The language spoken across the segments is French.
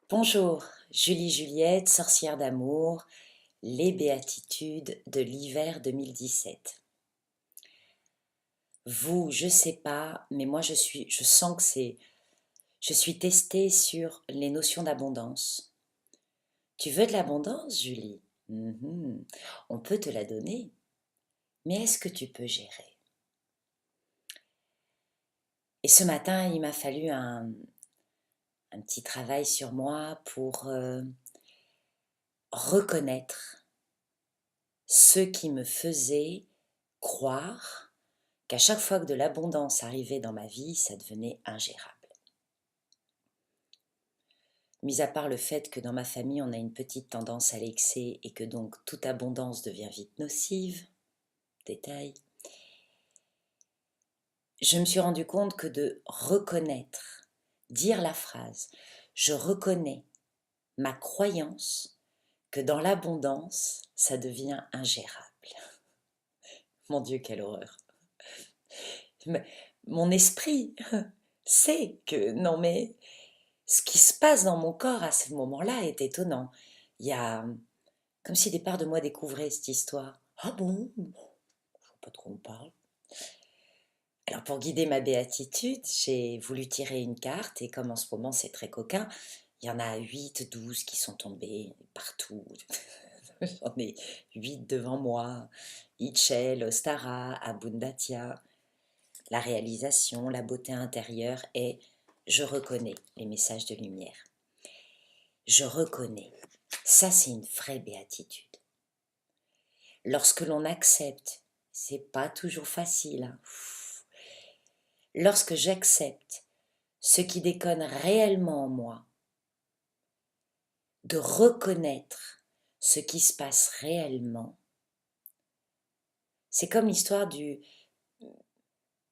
Bonjour, Julie Juliette, sorcière d'amour, les béatitudes de l'hiver 2017. Vous, je sais pas, mais moi je sens que je suis testée sur les notions d'abondance. Tu veux de l'abondance, Julie? Mhm. On peut te la donner, mais est-ce que tu peux gérer? Et ce matin, il m'a fallu un petit travail sur moi pour reconnaître ce qui me faisait croire qu'à chaque fois que de l'abondance arrivait dans ma vie, ça devenait ingérable. Mis à part le fait que dans ma famille, on a une petite tendance à l'excès et que donc toute abondance devient vite nocive, détail, je me suis rendu compte que de reconnaître, dire la phrase, je reconnais ma croyance que dans l'abondance, ça devient ingérable. Mon Dieu, quelle horreur. Mon esprit sait que non mais ce qui se passe dans mon corps à ce moment-là est étonnant. Il y a comme si des parts de moi découvraient cette histoire. Ah bon? Je ne vois pas trop on parle. Alors pour guider ma béatitude, j'ai voulu tirer une carte et comme en ce moment c'est très coquin, il y en a 8, 12 qui sont tombés partout. J'en ai 8 devant moi. Itchel, Ostara, Abundatia. La réalisation, la beauté intérieure et je reconnais les messages de lumière. Je reconnais. Ça, c'est une vraie béatitude. Lorsque l'on accepte, c'est pas toujours facile. Hein. Lorsque j'accepte ce qui déconne réellement en moi, de reconnaître ce qui se passe réellement, c'est comme l'histoire du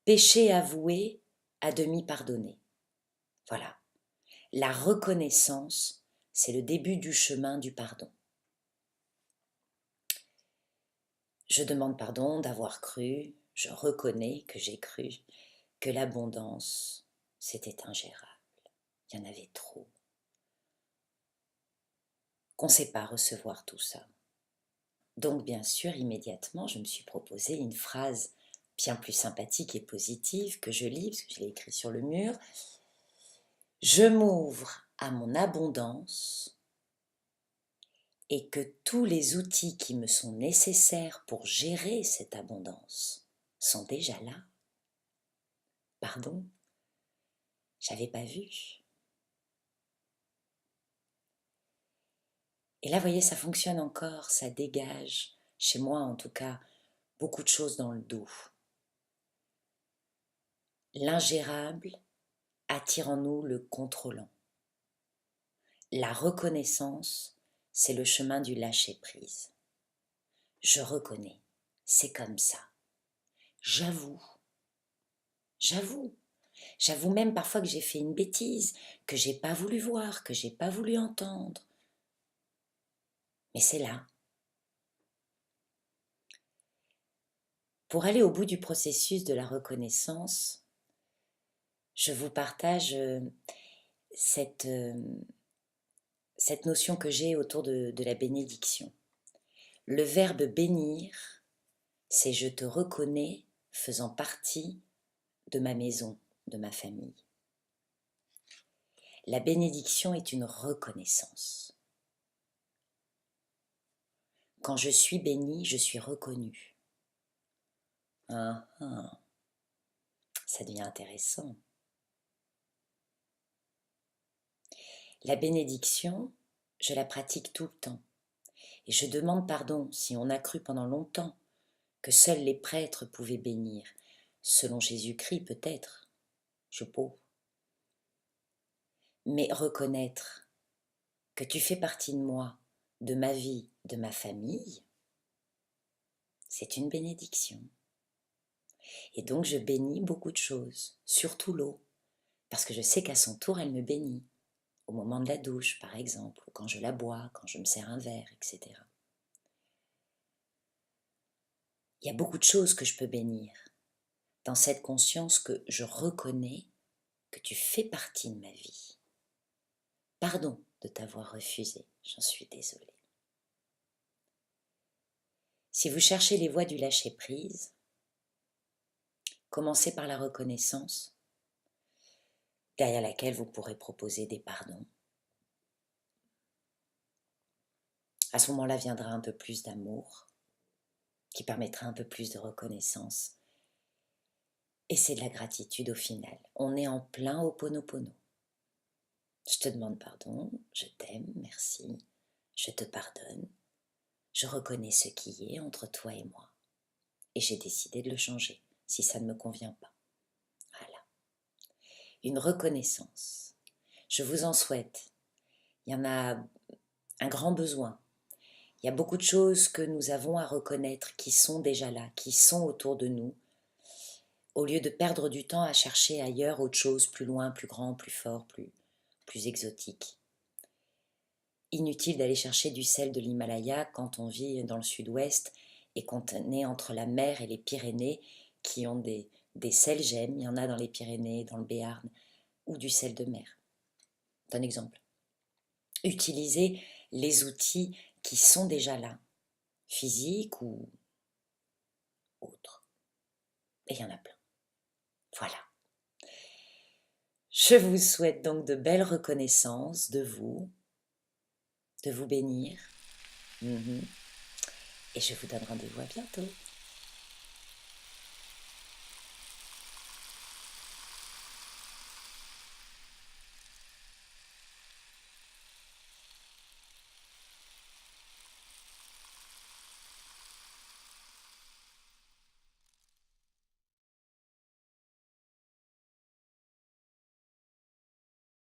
péché avoué à demi pardonné. Voilà. La reconnaissance, c'est le début du chemin du pardon. Je demande pardon d'avoir cru, je reconnais que j'ai cru que l'abondance, c'était ingérable. Il y en avait trop. Qu'on ne sait pas recevoir tout ça. Donc bien sûr, immédiatement, je me suis proposé une phrase bien plus sympathique et positive que je lis, parce que je l'ai écrit sur le mur. Je m'ouvre à mon abondance et que tous les outils qui me sont nécessaires pour gérer cette abondance sont déjà là. Pardon, j'avais pas vu. Et là, vous voyez, ça fonctionne encore, ça dégage, chez moi en tout cas, beaucoup de choses dans le dos. L'ingérable attire en nous le contrôlant. La reconnaissance, c'est le chemin du lâcher-prise. Je reconnais, c'est comme ça. J'avoue, j'avoue. J'avoue même parfois que j'ai fait une bêtise, que j'ai pas voulu voir, que j'ai pas voulu entendre. Mais c'est là. Pour aller au bout du processus de la reconnaissance, je vous partage cette, cette notion que j'ai autour de la bénédiction. Le verbe bénir, c'est je te reconnais faisant partie de ma maison, de ma famille. La bénédiction est une reconnaissance. Quand je suis béni, je suis reconnu. Ah, ah, ça devient intéressant. La bénédiction, je la pratique tout le temps. Et je demande pardon si on a cru pendant longtemps que seuls les prêtres pouvaient bénir. Selon Jésus-Christ peut-être, je peux. Mais reconnaître que tu fais partie de moi, de ma vie, de ma famille, c'est une bénédiction. Et donc je bénis beaucoup de choses, surtout l'eau, parce que je sais qu'à son tour, elle me bénit. Au moment de la douche, par exemple, ou quand je la bois, quand je me sers un verre, etc. Il y a beaucoup de choses que je peux bénir, dans cette conscience que je reconnais que tu fais partie de ma vie. Pardon de t'avoir refusé. J'en suis désolée. Si vous cherchez les voies du lâcher-prise, commencez par la reconnaissance, derrière laquelle vous pourrez proposer des pardons. À ce moment-là viendra un peu plus d'amour, qui permettra un peu plus de reconnaissance. Et c'est de la gratitude au final. On est en plein Ho'oponopono. Je te demande pardon, je t'aime, merci, je te pardonne, je reconnais ce qui est entre toi et moi. Et j'ai décidé de le changer, si ça ne me convient pas. Voilà. Une reconnaissance. Je vous en souhaite. Il y en a un grand besoin. Il y a beaucoup de choses que nous avons à reconnaître qui sont déjà là, qui sont autour de nous, au lieu de perdre du temps à chercher ailleurs autre chose, plus loin, plus grand, plus fort, plus exotique. Inutile d'aller chercher du sel de l'Himalaya quand on vit dans le sud-ouest et qu'on est entre la mer et les Pyrénées qui ont des sels gemmes. Il y en a dans les Pyrénées, dans le Béarn, ou du sel de mer. C'est un exemple. Utilisez les outils qui sont déjà là, physiques ou autres. Et il y en a plein. Voilà. Je vous souhaite donc de belles reconnaissances de vous bénir. Et je vous donne rendez-vous à bientôt.